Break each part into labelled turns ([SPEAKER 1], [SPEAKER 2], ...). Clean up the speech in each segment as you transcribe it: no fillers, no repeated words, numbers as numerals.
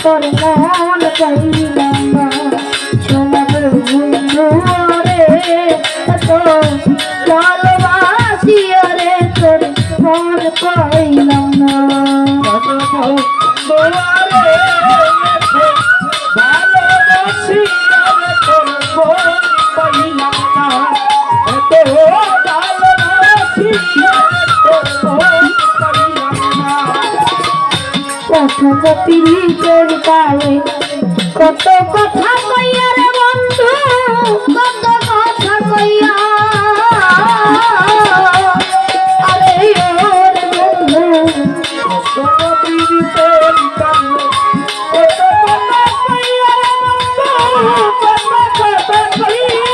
[SPEAKER 1] তোর মন পাইলাম না সোনার বন্ধু রে তো ভালোবাসি রে তোর মন পাইলাম না
[SPEAKER 2] ভালোবাসি তোর মন পাইলাম না তো ভালোবাসি তোর মন পাইলাম না
[SPEAKER 1] কত পীড়িতের গায়ে কত কথা কইয়া রে বন্ধু কত কথা কইয়া আরে ওর বন্ধু
[SPEAKER 2] কত পীড়িতের গায়ে কত কথা কইয়া রে বন্ধু কত কথা কইয়া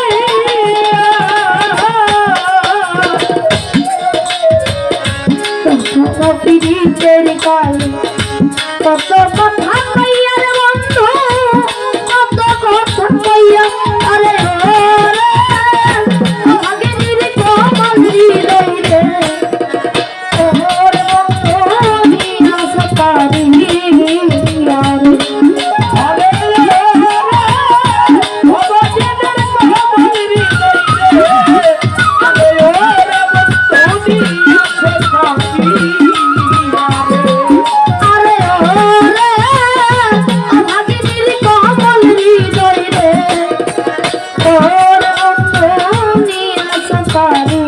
[SPEAKER 1] কত পীড়িতের গায়ে কত কথা কইয়া রে বন্ধু কত কথা কইয়া আরে ভাগিনীর কোমলি রইলে ওর বন্ধু নিয়া সতারি আরে
[SPEAKER 2] আরে ভগবানের কমলি রইলে আরে ওর বন্ধু নিয়া সতারি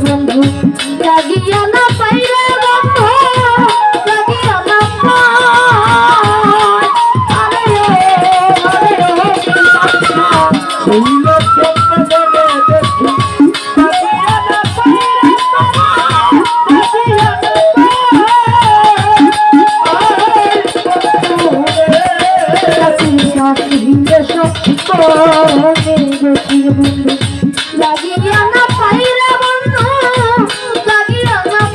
[SPEAKER 1] বন্ধু লাগিয়া না পাইলে বন্ধু লাগিয়া না লাগিয়া না পাইলে বন্ধু লাগিয়া না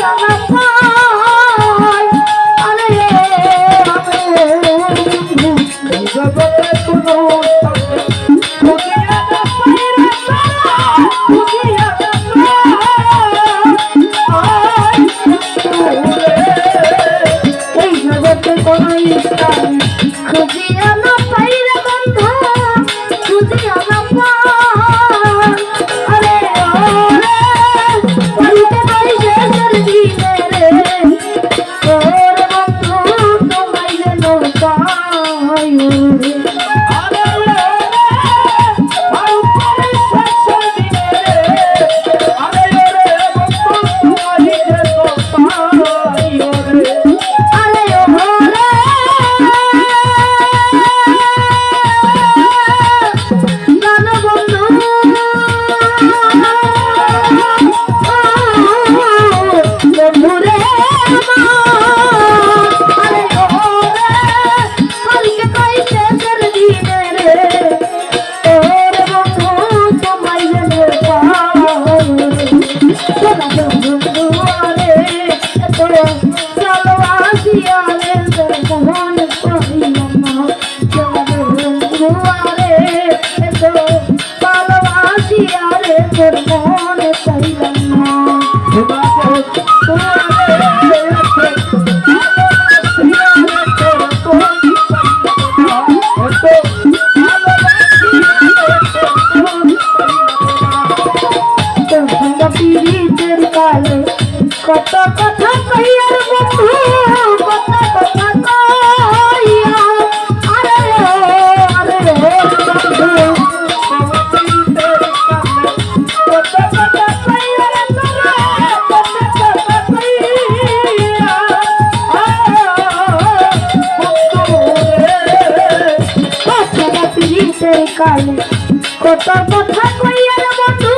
[SPEAKER 1] না পাই আরে
[SPEAKER 2] এই জগতে কোনো খুঁজিয়া না পাই রে সালা, খুঁজিয়া না পাই।
[SPEAKER 1] এই জগতে কোনো স্থান খুঁজিয়া না পাই রে বন্ধু খুঁজিয়া না পাই আরে পাইতে পাই শেষের দিনে রে ওর বন্ধু তোমায় যেন পাই রে
[SPEAKER 2] আরে রে, আর উপরে শেষের দিনে রে, আরে রে বন্ধু তোমায় যেন পাই রে।
[SPEAKER 1] আরে ওরে গান বন্ধু বন্ধুরে আরে ওরে কালকে কই শেষের দিনে রে ওরে বন্ধু তোমায় যেন পাই সোনা বন্ধু আরে এত ভালোবাসিয়া রে তোর মন পাইলাম না সোনা বন্ধু আরে এত ভালোবাসিয়া রে তোর মন পাইলাম না তোর সঙ্গে পীড়িতের কালে কত কথা কইয়ার বন্ধু কত কথা কইয়া আরে বন্ধু কত পীড়িতের কালে কত কথা কইয়ার বন্ধু